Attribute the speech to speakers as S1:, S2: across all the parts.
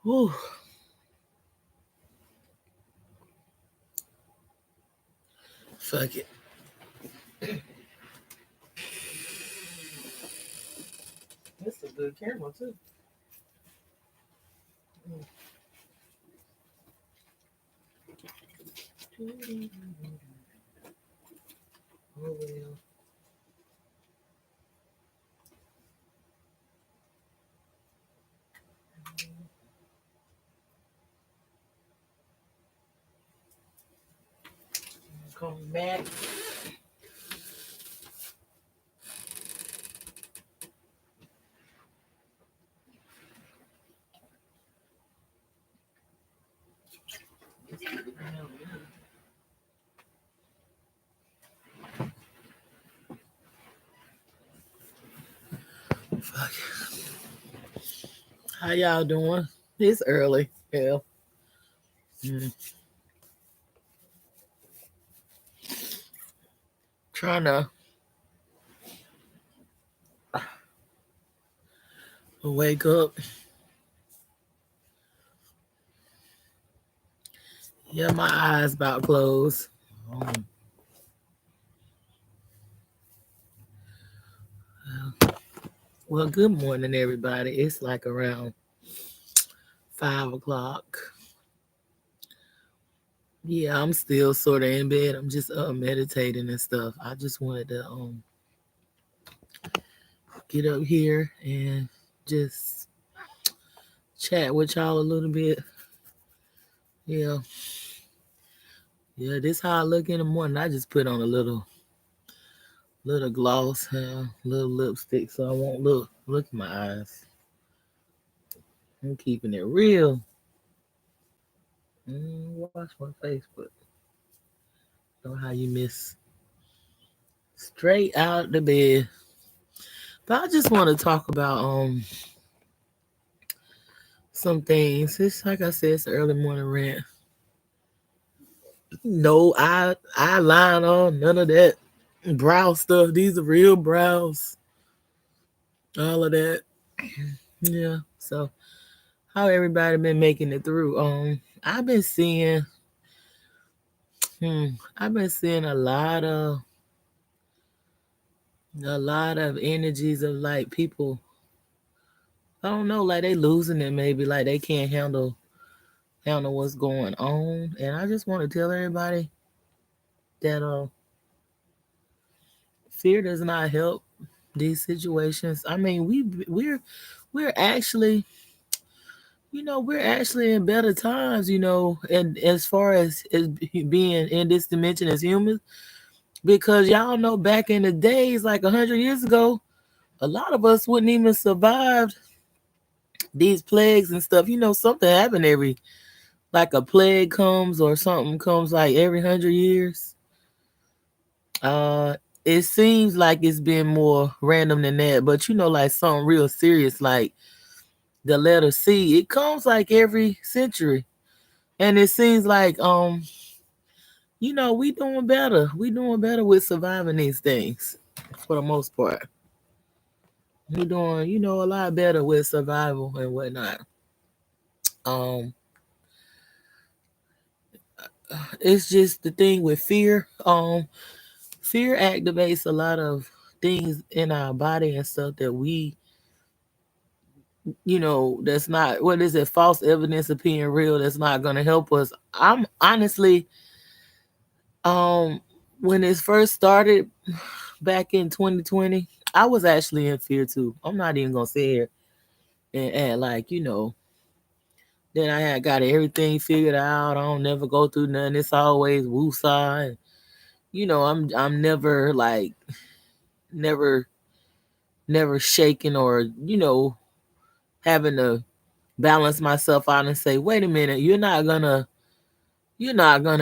S1: Whew. Fuck it. That's a good camera too. Oh well. Come back. Fuck it. How y'all doing? It's early. Hell. Mm. Trying to wake up. Yeah, my eyes about closed. Um, well, good morning, everybody. It's like around 5 o'clock. Yeah, I'm still sort of in bed. I'm just meditating and stuff. I just wanted to get up here and just chat with y'all a little bit. Yeah, yeah. This how I look in the morning. I just put on a little gloss, little lipstick, so I won't look in my eyes. I'm keeping it real. Wash my face, but know how you miss straight out the bed. But I just want to talk about some things. It's like I said, it's the early morning rant. No eyeliner, none of that brow stuff. These are real brows. All of that. Yeah. So how everybody been making it through? I've been seeing I've been seeing a lot of energies of like people. I don't know, like they losing it maybe, like they can't handle what's going on. And I just want to tell everybody that fear does not help these situations. I mean, we're actually, we're actually in better times, and as far as being in this dimension as humans, because y'all know back in the days, like 100 years ago, a lot of us wouldn't even survive these plagues and stuff. Something happened every, like a plague comes or something comes like every 100 years. Uh, it seems like it's been more random than that, but like something real serious, like the letter C, it comes like every century, and it seems like we doing better. We doing better with surviving these things for the most part. We doing a lot better with survival and whatnot. Um, it's just the thing with fear. Fear activates a lot of things in our body and stuff that that's not, what is it, false evidence appearing real, that's not going to help us. I'm honestly, um when it first started back in 2020, I was actually in fear too. I'm not even gonna say it and act like, then I had got everything figured out. I don't never go through nothing, it's always woosah. And I'm never like, never never shaking, or having to balance myself out and say, wait a minute, you're not gonna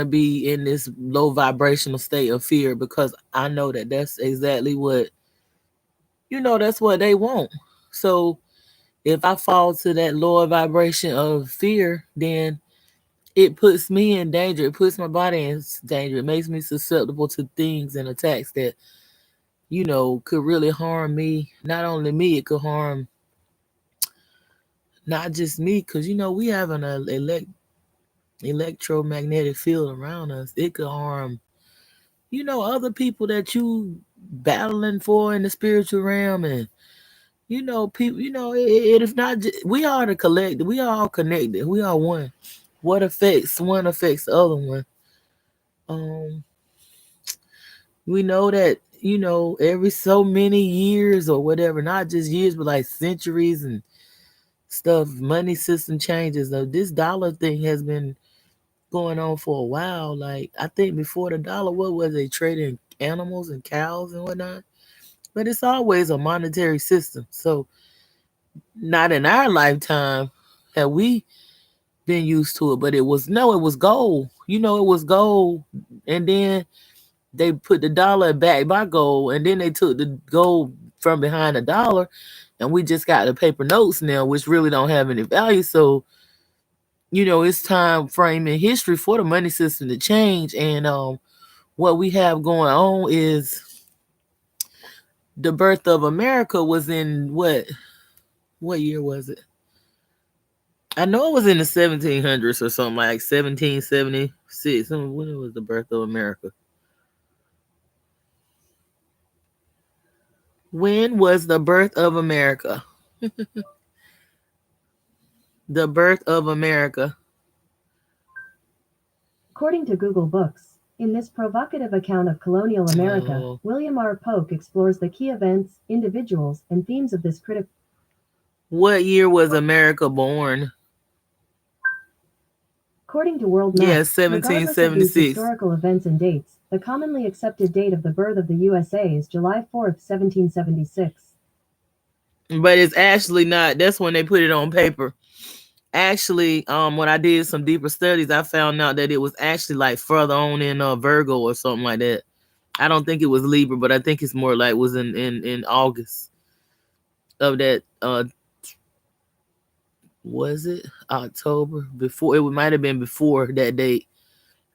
S1: be in this low vibrational state of fear, because I know that that's exactly what, that's what they want. So if I fall to that lower vibration of fear, then it puts me in danger. It puts my body in danger. It makes me susceptible to things and attacks that could really harm me. Not only me, it could harm not just me, because we have an electromagnetic field around us. It could harm other people that you battling for in the spiritual realm, and people. It is not. We are the collective. We are all connected. We are one. What affects one affects the other one. Um, we know that every so many years or whatever, not just years, but like centuries and stuff. Money system changes. Though this dollar thing has been going on for a while. Like I think before the dollar, what was they trading animals and cows and whatnot? But it's always a monetary system. So not in our lifetime have we been used to it, but it was gold. It was gold, and then they put the dollar back by gold, and then they took the gold from behind the dollar, and we just got the paper notes now, which really don't have any value. So it's time frame in history for the money system to change, and what we have going on is the birth of America was in what year was it? I know it was in the 1700s or something, like 1776. When was the birth of America? When was the birth of America? The birth of America.
S2: According to Google Books, in this provocative account of colonial America,
S1: Oh,
S2: William R. Polk explores the key events, individuals, and themes of this critical.
S1: what year was America born?
S2: According to World
S1: Yeah,
S2: Maps, regardless of these
S1: 1776.
S2: historical events and dates, the commonly accepted date of the birth of the USA is July 4th, 1776.
S1: But it's actually not. That's when they put it on paper. Actually, when I did some deeper studies, I found out that it was actually like further on in Virgo or something like that. I don't think it was Libra, but I think it's more like was in August of that. Was it October? Before it might have been before that date,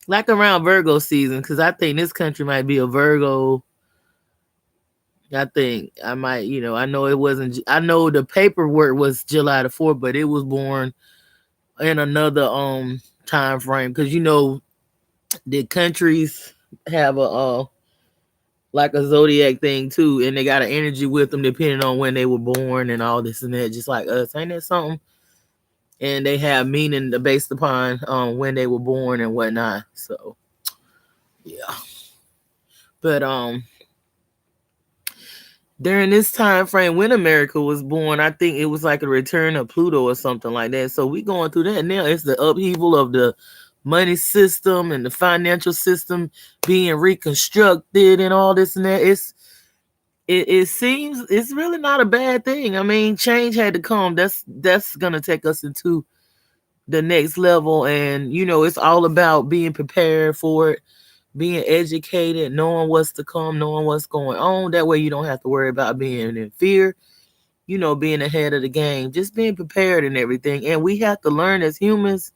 S1: like around Virgo season, because I think this country might be a Virgo. I think I might, I know it wasn't. I know the paperwork was July the 4th, but it was born in another time frame, because the countries have a like a zodiac thing too, and they got an energy with them depending on when they were born and all this and that, just like us. Ain't that something? And they have meaning based upon when they were born and whatnot. So yeah, but during this time frame when America was born, I think it was like a return of Pluto or something like that. So we going through that now. It's the upheaval of the money system and the financial system being reconstructed and all this and that. It seems it's really not a bad thing. I mean, change had to come. That's gonna take us into the next level, and it's all about being prepared for it, being educated, knowing what's to come, knowing what's going on. That way you don't have to worry about being in fear, being ahead of the game, just being prepared and everything. And we have to learn as humans,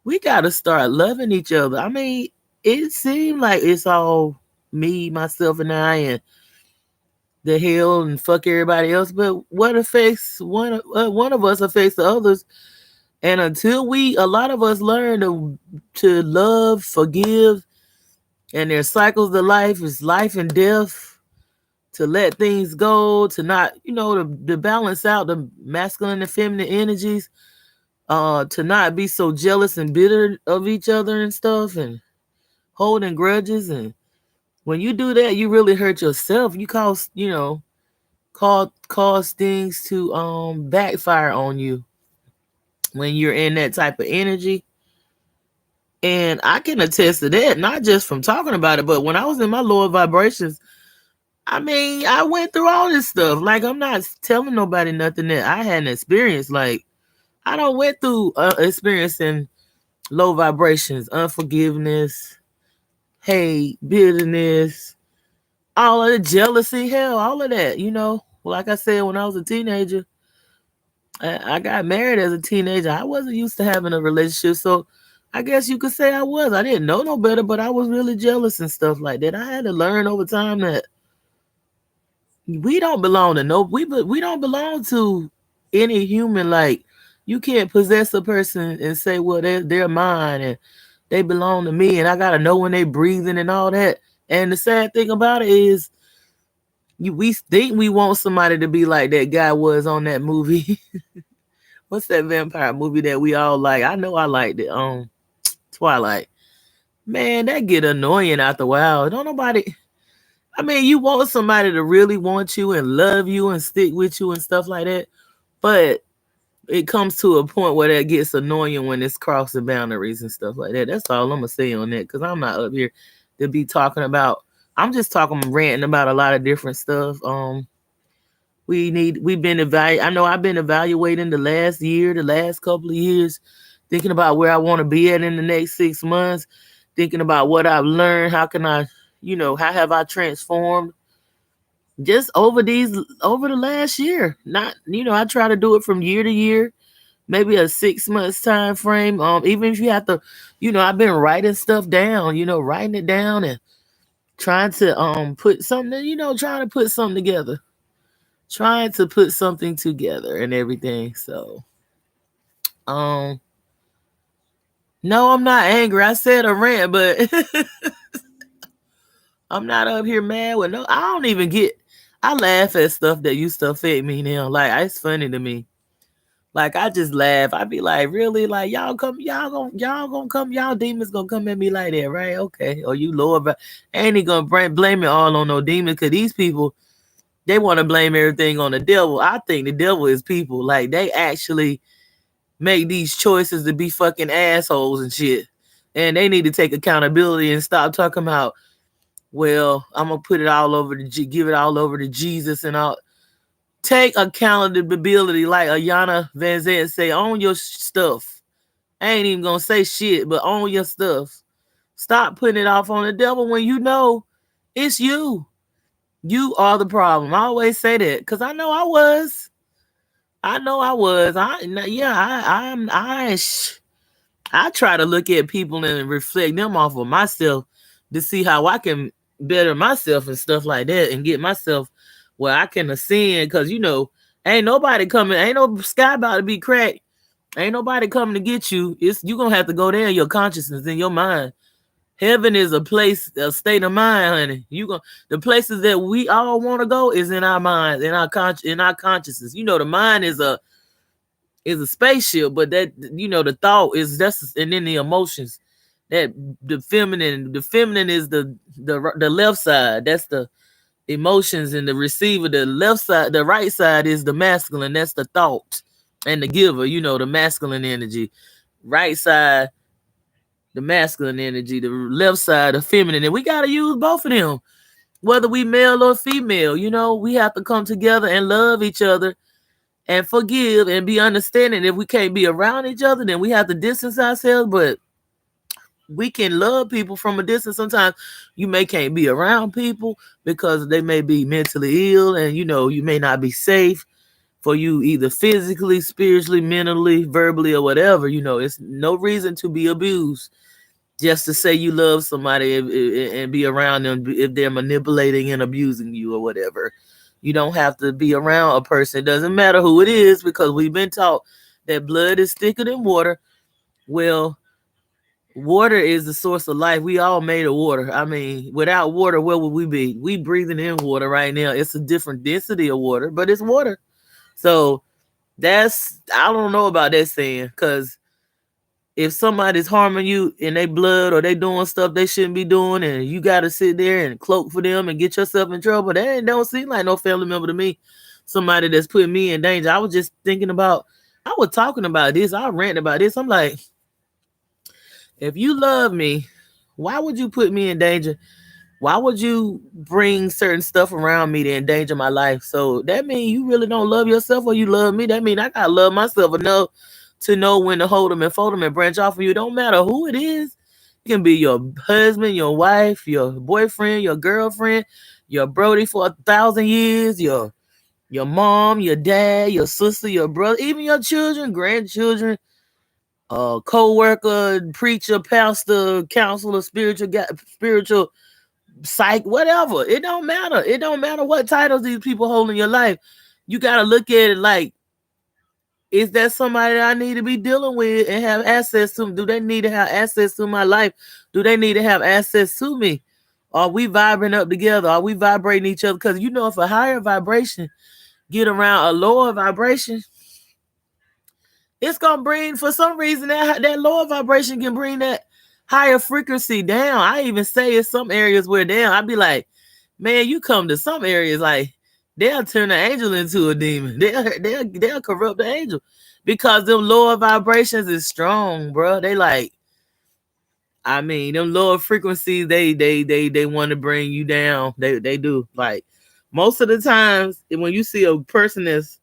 S1: we got to start loving each other. I mean, it seemed like it's all me, myself, and I, and the hell and fuck everybody else. But what affects one of us affects the others. And until a lot of us learn to love, forgive, and there's cycles of life, is life and death, to let things go, to not, to balance out the masculine and feminine energies, to not be so jealous and bitter of each other and stuff, and holding grudges. And when you do that, you really hurt yourself. You cause things to backfire on you when you're in that type of energy. And I can attest to that, not just from talking about it, but when I was in my lower vibrations, I mean, I went through all this stuff. Like, I'm not telling nobody nothing that I hadn't experienced. Like, I don't went through experiencing low vibrations, unforgiveness, hate, bitterness, all of the jealousy, hell, all of that. Like I said, when I was a teenager, I got married as a teenager. I wasn't used to having a relationship, so I guess you could say I was. I didn't know no better, but I was really jealous and stuff like that. I had to learn over time that we don't belong to no we don't belong to any human. Like, You can't possess a person and say, well, they're mine and they belong to me, and I gotta know when they breathing and all that. And the sad thing about it is, we think we want somebody to be like that guy was on that movie. What's that vampire movie that we all like? I know I liked it. Twilight. Man, that get annoying after a while. Don't nobody. I mean, you want somebody to really want you and love you and stick with you and stuff like that, but it comes to a point where that gets annoying when it's crossing boundaries and stuff like that. That's all I'm gonna say on that, because I'm not up here to be talking about. I'm just talking ranting about a lot of different stuff. We've been I know I've been evaluating the last year, the last couple of years, thinking about where I want to be at in the next 6 months, thinking about what I've learned, how can I, how have I transformed just over the last year. Not, I try to do it from year to year, maybe a 6 months time frame. Even if you have to, I've been writing stuff down, writing it down and trying to put something, trying to put something together. Trying to put something together and everything. So um no, I'm not angry. I said a rant, but I'm not up here mad with no. I don't even get. I laugh at stuff that used to affect me now. Like, it's funny to me. Like, I just laugh. I be like, really? Like, y'all gonna come, y'all demons gonna come at me like that, right? Okay. Or you Lord, but ain't he gonna blame it all on no demons? Cause these people, they want to blame everything on the devil. I think the devil is people. Like, they actually make these choices to be fucking assholes and shit. And they need to take accountability and stop talking about, well, I'm gonna put it all over give it all over to Jesus and all. Take accountability, like Ayana Van Zant say, own your stuff. I ain't even gonna say shit, but own your stuff. Stop putting it off on the devil when you know it's you. You are the problem. I always say that because I know I was. I know I was. I try to look at people and reflect them off of myself to see how I can better myself and stuff like that and get myself where I can ascend. Cause ain't nobody coming, ain't no sky about to be cracked. Ain't nobody coming to get you. It's you gonna have to go there in your consciousness, in your mind. Heaven is a place, a state of mind, honey. The places that we all want to go is in our minds, in our consciousness. The mind is a spaceship, but that the thought is that's and then the emotions. That the feminine is the left side. That's the emotions and the receiver. The left side, the right side is the masculine. That's the thought and the giver. The masculine energy. Right side, the masculine energy. The left side, the feminine. And we gotta use both of them, whether we male or female. We have to come together and love each other and forgive and be understanding. If we can't be around each other, then we have to distance ourselves. But we can love people from a distance. Sometimes you can't be around people because they may be mentally ill, and you may not be safe for you either physically, spiritually, mentally, verbally, or whatever. It's no reason to be abused just to say you love somebody and be around them if they're manipulating and abusing you or whatever. You don't have to be around a person. It doesn't matter who it is, because we've been taught that blood is thicker than water. Well, water is the source of life. We all made of water. I mean, without water, where would we be? We breathing in water right now. It's a different density of water, but it's water. So I don't know about that saying, because if somebody's harming you in their blood or they doing stuff they shouldn't be doing, and you got to sit there and cloak for them and get yourself in trouble, that don't seem like no family member to me. Somebody that's putting me in danger. I was just thinking about, I was talking about this. I rant about this. I'm like, if you love me, why would you put me in danger? Why would you bring certain stuff around me to endanger my life? So that means you really don't love yourself, or you love me. That means I gotta love myself enough to know when to hold them and fold them and branch off of you. Don't matter who it is. It can be your husband, your wife, your boyfriend, your girlfriend, your brody for 1,000 years, your mom, your dad, your sister, your brother, even your children, grandchildren, co-worker, preacher, pastor, counselor, spiritual psych, whatever. It don't matter. It don't matter what titles these people hold in your life. You got to look at it like Is that somebody that I need to be dealing with and have access to? Do they need to have access to my life? Do they need to have access to me? Are we vibrating up together? Are we vibrating each other? Because you know, if a higher vibration get around a lower vibration, it's gonna bring, for some reason, that lower vibration can bring that higher frequency down. I even say in some areas where down, I'd be like, man, you come to some areas like they'll turn the angel into a demon. They'll corrupt the angel because them lower vibrations is strong, bro. They like, I mean, them lower frequencies, they want to bring you down. They do. Like most of the times when you see a person that's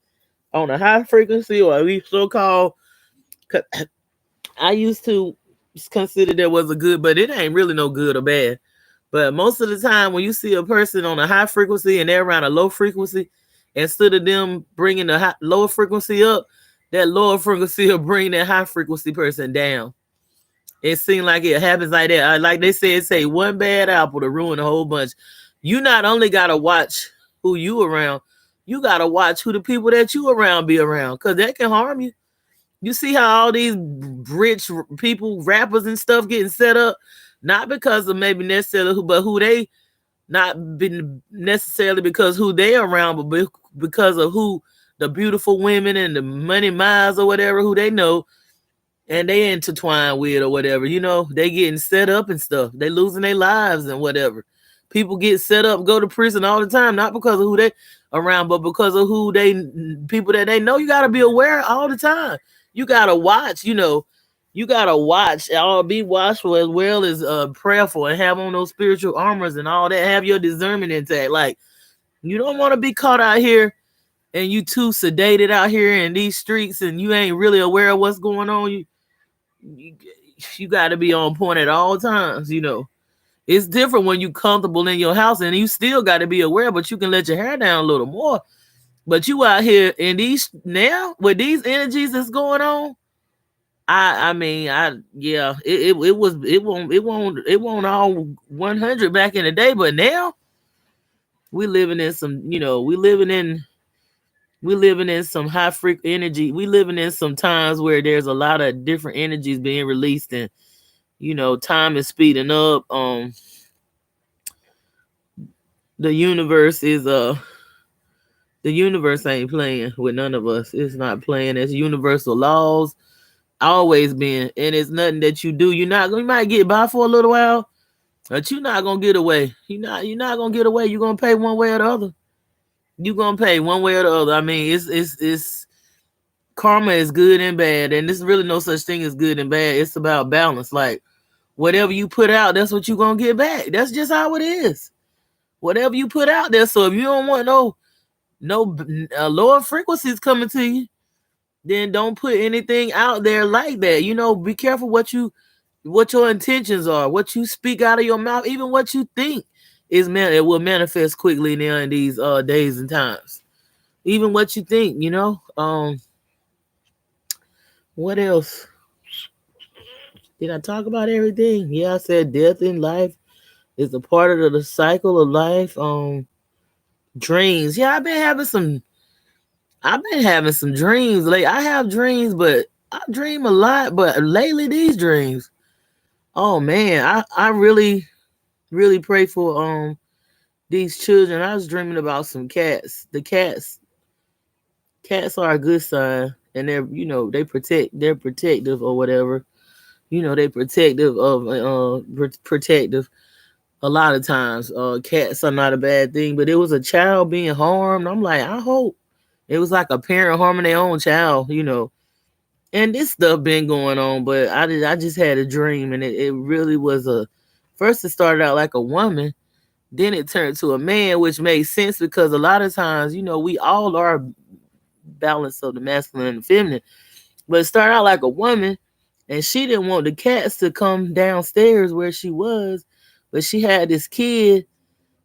S1: on a high frequency, or at least so called, I used to consider there was a good, but it ain't really no good or bad. But most of the time, when you see a person on a high frequency and they're around a low frequency, instead of them bringing the lower frequency up, that lower frequency will bring that high frequency person down. It seems like it happens like that. Like they said, say one bad apple to ruin a whole bunch. You not only gotta watch who you around, you gotta watch who the people that you around be around, cause that can harm you. You see how all these rich people, rappers and stuff, getting set up, not because of maybe necessarily who, but who they, not been necessarily because who they around, but because of who the beautiful women and the money miles or whatever who they know and they intertwine with or whatever. You know, they getting set up and stuff. They losing their lives and whatever. People get set up, go to prison all the time, not because of who they around, but because of who they, people that they know. You got to be aware all the time. You got to watch, you know, you got to watch, all be watchful as well as prayerful, and have on those spiritual armors and all that. Have your discernment intact. Like, you don't want to be caught out here and you too sedated out here in these streets and you ain't really aware of what's going on. You, you got to be on point at all times, you know. It's different when you comfortable in your house and you still got to be aware, but you can let your hair down a little more. But you out here in these now with these energies that's going on. I mean, I yeah, it was, it won't all 100 back in the day, but now we living in some, you know, we living in some high freak energy. We living in some times where there's a lot of different energies being released, and you know, time is speeding up. The universe is the universe ain't playing with none of us. It's not playing. It's universal laws, always been, and it's nothing that you do. You might get by for a little while, but you're not gonna get away. You're not gonna get away. You're gonna pay one way or the other. You're gonna pay one way or the other. I mean, it's karma is good and bad, and there's really no such thing as good and bad. It's about balance. Like whatever you put out, that's what you're gonna get back. That's just how it is. Whatever you put out there. So if you don't want no lower frequencies coming to you, then don't put anything out there like that. You know, be careful what your intentions are, what you speak out of your mouth, even what you think is it will manifest quickly now in these days and times. Even what you think, you know. What else? Did I talk about everything? Yeah, I said death in life is a part of the cycle of life. Dreams. Yeah, I've been having some dreams. Like I have dreams, but I dream a lot. But lately, these dreams, oh man, I really pray for these children. I was dreaming about some cats. Cats are a good sign, and they're, you know, they're protective or whatever. You know, they protective. A lot of times, cats are not a bad thing. But it was a child being harmed. I'm like, I hope it was like a parent harming their own child. You know, and this stuff been going on, but I just had a dream, and it really was a. First, it started out like a woman, then it turned to a man, which made sense because a lot of times, you know, we all are balance of the masculine and the feminine. But it started out like a woman, and she didn't want the cats to come downstairs where she was, but she had this kid,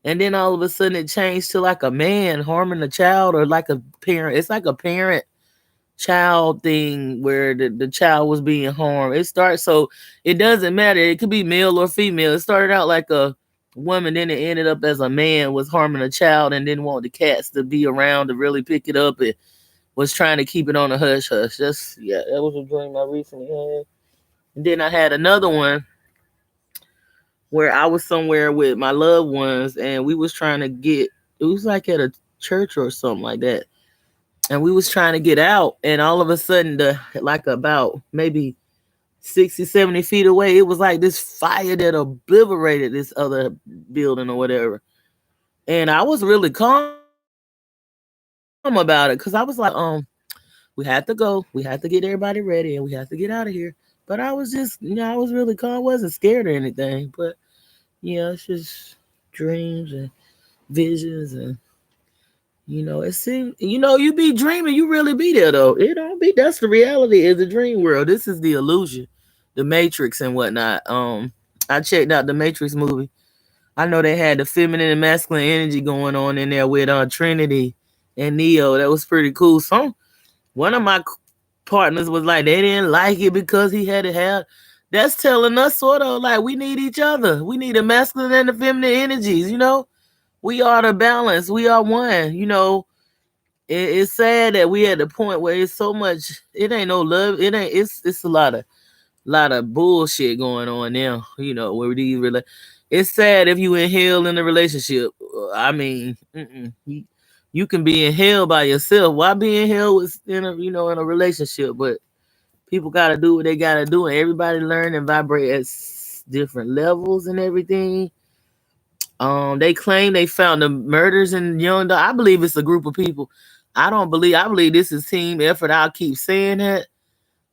S1: and then all of a sudden it changed to like a man harming a child, or like a parent. It's like a parent child thing where the child was being harmed. It starts, so it doesn't matter. It could be male or female. It started out like a woman, then it ended up as a man was harming a child and didn't want the cats to be around to really pick it up and was trying to keep it on a hush hush. That's yeah, that was a dream I recently had. And then I had another one where I was somewhere with my loved ones and we was trying to get, it was like at a church or something like that. And we was trying to get out and all of a sudden the like about maybe 60, 70 feet away, it was like this fire that obliterated this other building or whatever. And I was really calm about it because I was like, we had to go, we had to get everybody ready, and we had to get out of here. But I was just, I was really calm, wasn't scared or anything. But yeah, it's just dreams and visions, and it seems, you be dreaming, you really be there though. It don't be. That's the reality. Is the dream world. This is the illusion, the Matrix and whatnot. I checked out the Matrix movie. I know they had the feminine and masculine energy going on in there with Trinity and Neo. That was pretty cool. One of my partners was like they didn't like it because he had to have. That's telling us sort of like we need each other. We need the masculine and the feminine energies. We are the balance. We are one. It's sad that we at the point where it's so much. It ain't no love. It ain't. It's a lot of bullshit going on now. Where these really. It's sad if you in hell in a relationship. I mean, you can be in hell by yourself. Why be in hell with in a relationship? But people gotta do what they gotta do, and everybody learn and vibrate at different levels and everything. They claim they found the murders in Young. I believe it's a group of people. I don't believe. I believe this is team effort. I'll keep saying that.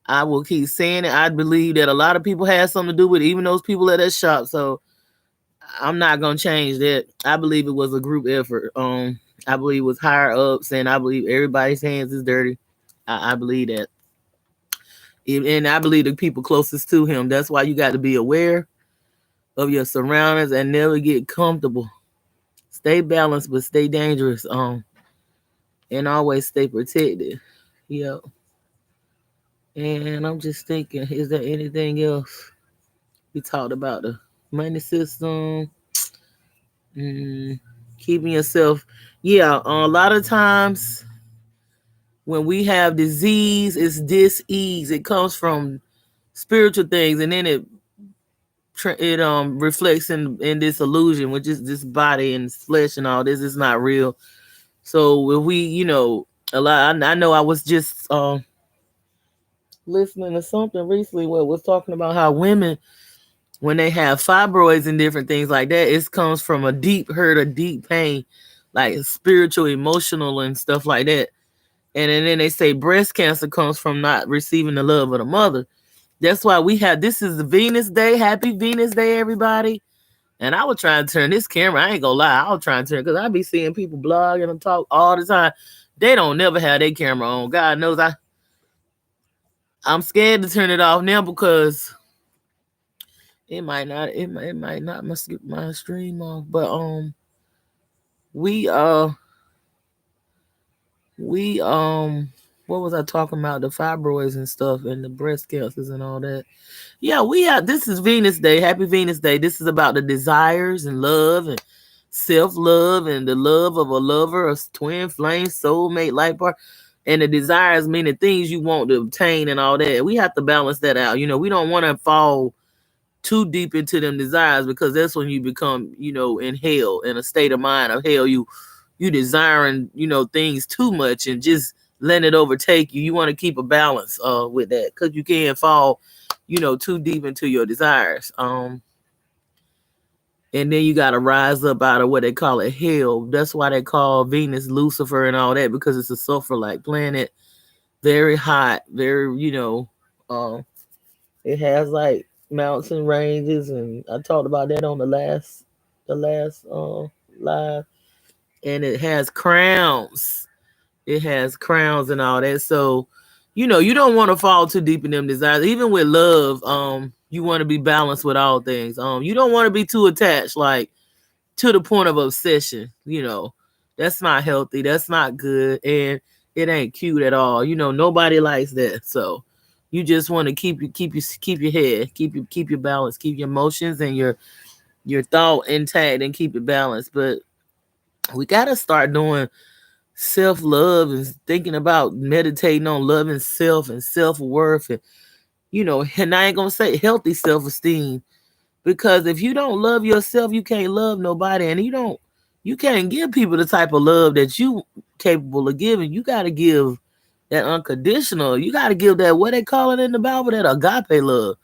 S1: I will keep saying it. I believe that a lot of people had something to do with it, even those people at that shop. So I'm not gonna change that. I believe it was a group effort. I believe it was higher ups, and I believe everybody's hands is dirty. I believe that, and I believe the people closest to him. That's why you got to be aware of your surroundings and never get comfortable. Stay balanced, but stay dangerous. And always stay protected. Yeah. And I'm just thinking, is there anything else? We talked about the money system, mm, keeping yourself. Yeah, a lot of times when we have disease, it's dis-ease. It comes from spiritual things, and then it reflects in this illusion, which is this body and flesh and all this is not real. So if we, a lot. I know I was just listening to something recently where it was talking about how women, when they have fibroids and different things like that, it comes from a deep hurt, a deep pain, like spiritual, emotional, and stuff like that. And then they say breast cancer comes from not receiving the love of the mother. That's why we have, this is Venus Day. Happy Venus Day, everybody. And I was trying to turn this camera. I ain't gonna lie. I was trying to turn because I be seeing people blog and talk all the time. They don't never have their camera on. God knows I'm scared to turn it off now because it might not my stream off. But we we what was I talking about? The fibroids and stuff and the breast cancers and all that. Yeah, we have, this is Venus Day. Happy Venus Day. This is about the desires and love and self-love and the love of a lover, a twin flame, soulmate, life partner. And the desires mean the things you want to obtain and all that. We have to balance that out. We don't want to fall too deep into them desires because that's when you become, in hell, in a state of mind of hell. You desiring, things too much and just letting it overtake you. You want to keep a balance with that because you can't fall, too deep into your desires. And then you gotta rise up out of what they call it hell. That's why they call Venus Lucifer and all that, because it's a sulfur like planet, very hot, very, it has like mountain ranges, and I talked about that on the last live. And it has crowns. It has crowns and all that. So, you don't want to fall too deep in them desires. Even with love, you want to be balanced with all things. You don't want to be too attached, like to the point of obsession. That's not healthy. That's not good, and it ain't cute at all. Nobody likes that. So, you just want to keep your head, keep your balance, keep your emotions and your thought intact, and keep it balanced. But we gotta start doing self love and thinking about meditating on loving self and self worth, and and I ain't gonna say healthy self esteem, because if you don't love yourself, you can't love nobody, and you can't give people the type of love that you capable of giving. You got to give that unconditional. You got to give that, what they call it in the Bible, that agape love.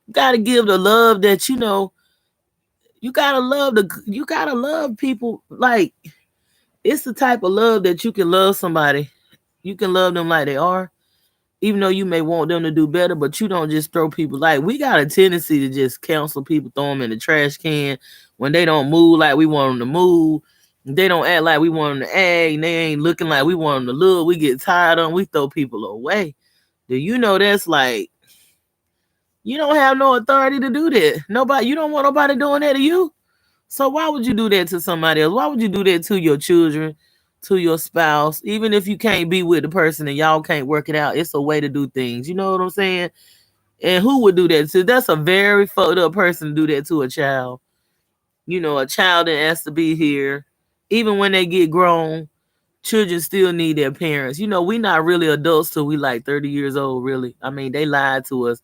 S1: You got to give the love that you got to love people like it's the type of love that you can love somebody. You can love them like they are, even though you may want them to do better, but you don't just throw people. Like, we got a tendency to just cancel people, throw them in the trash can when they don't move like we want them to move. They don't act like we want them to act, and they ain't looking like we want them to look. We get tired of them. We throw people away. Do you know that's like, you don't have no authority to do that. Nobody, you don't want nobody doing that to you. So why would you do that to somebody else? Why would you do that to your children, to your spouse? Even if you can't be with the person and y'all can't work it out, it's a way to do things. You know what I'm saying? And who would do that to? That's a very fucked up person to do that to a child. A child that has to be here. Even when they get grown, children still need their parents. We not really adults till we like 30 years old, really. I mean, they lied to us.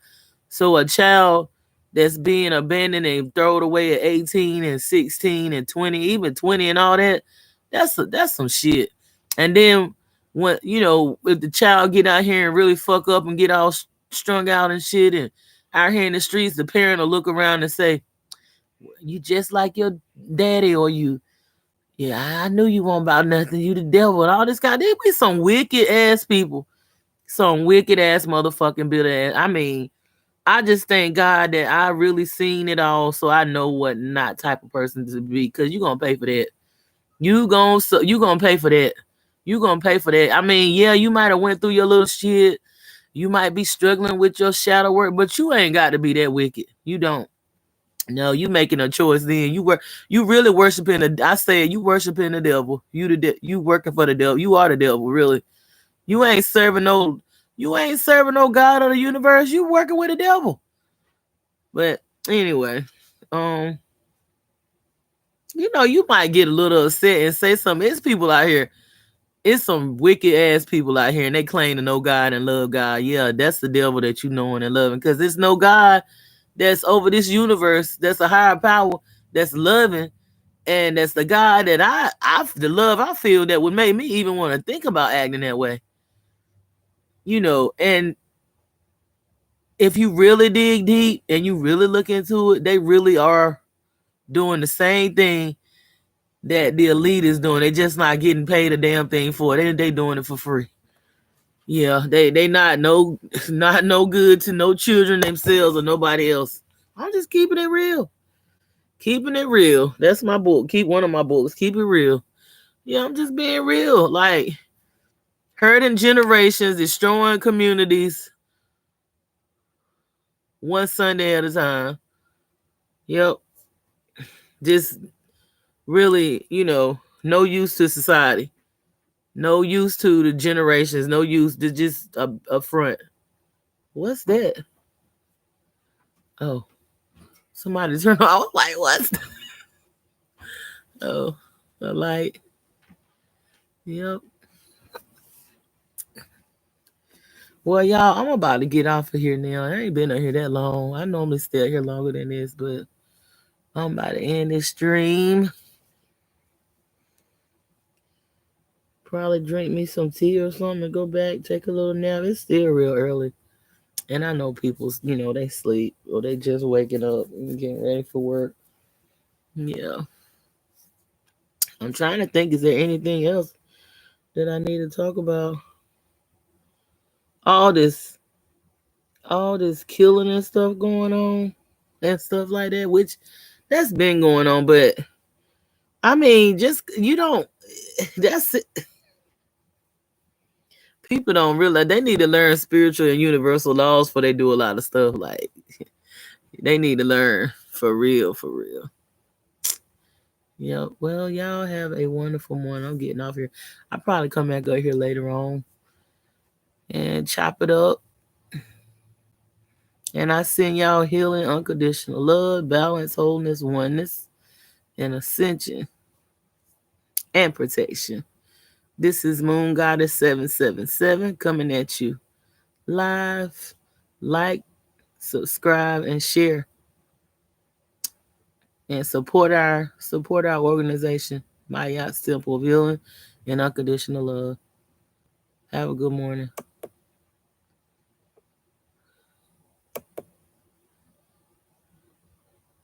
S1: So a child that's being abandoned and thrown away at 18 and 16 and 20, even 20 and all that, that's some shit. And then when if the child get out here and really fuck up and get all strung out and shit and out here in the streets, the parent will look around and say, "You just like your daddy," or "You, yeah, I knew you weren't about nothing. You the devil," and all this guy. They be some wicked ass people, some wicked ass motherfucking bitter ass. I mean, I just thank God that I really seen it all, so I know what not type of person to be. Cause you gonna pay for that. You gonna pay for that. You gonna pay for that. I mean, yeah, you might have went through your little shit. You might be struggling with your shadow work, but you ain't got to be that wicked. You don't. No, you making a choice. Then you really worshiping the. I said you worshiping the devil. You working for the devil. You are the devil, really. You ain't serving no. You ain't serving no God of the universe. You working with the devil. But anyway, um, you might get a little upset and say something. It's people out here. It's some wicked ass people out here, and they claim to know God and love God. Yeah, that's the devil that you knowing and loving, because there's no God that's over this universe. That's a higher power that's loving, and that's the God that the love I feel that would make me even want to think about acting that way. And if you really dig deep and you really look into it, they really are doing the same thing that the elite is doing. They just not getting paid a damn thing for it. They doing it for free. Yeah, they not not no good to no children themselves or nobody else. I'm just keeping it real. Keeping it real. That's my book. Keep one of my books. Keep it real. Yeah, I'm just being real. Like, hurting generations, destroying communities, one Sunday at a time. Yep. Just really, no use to society. No use to the generations. No use to just a front. What's that? Oh, somebody turned on. I was like, what's that? Oh, a light. Yep. Well, y'all, I'm about to get off of here now. I ain't been out here that long. I normally stay out here longer than this, but I'm about to end this stream. Probably drink me some tea or something and go back, take a little nap. It's still real early. And I know people, they sleep or they just waking up and getting ready for work. Yeah. I'm trying to think, is there anything else that I need to talk about? All this, all this killing and stuff going on and stuff like that, which that's been going on, but I mean, just you don't. That's it. People don't realize they need to learn spiritual and universal laws before they do a lot of stuff. Like, they need to learn for real, for real. Yeah. Well, y'all have a wonderful morning. I'm getting off here. I'll probably come back up here later on and chop it up. And I send y'all healing, unconditional love, balance, wholeness, oneness, and ascension and protection. This is Moon Goddess 777 coming at you live. Like, subscribe, and share, and support our organization, My Yacht's Temple of Healing and Unconditional Love. Have a good morning.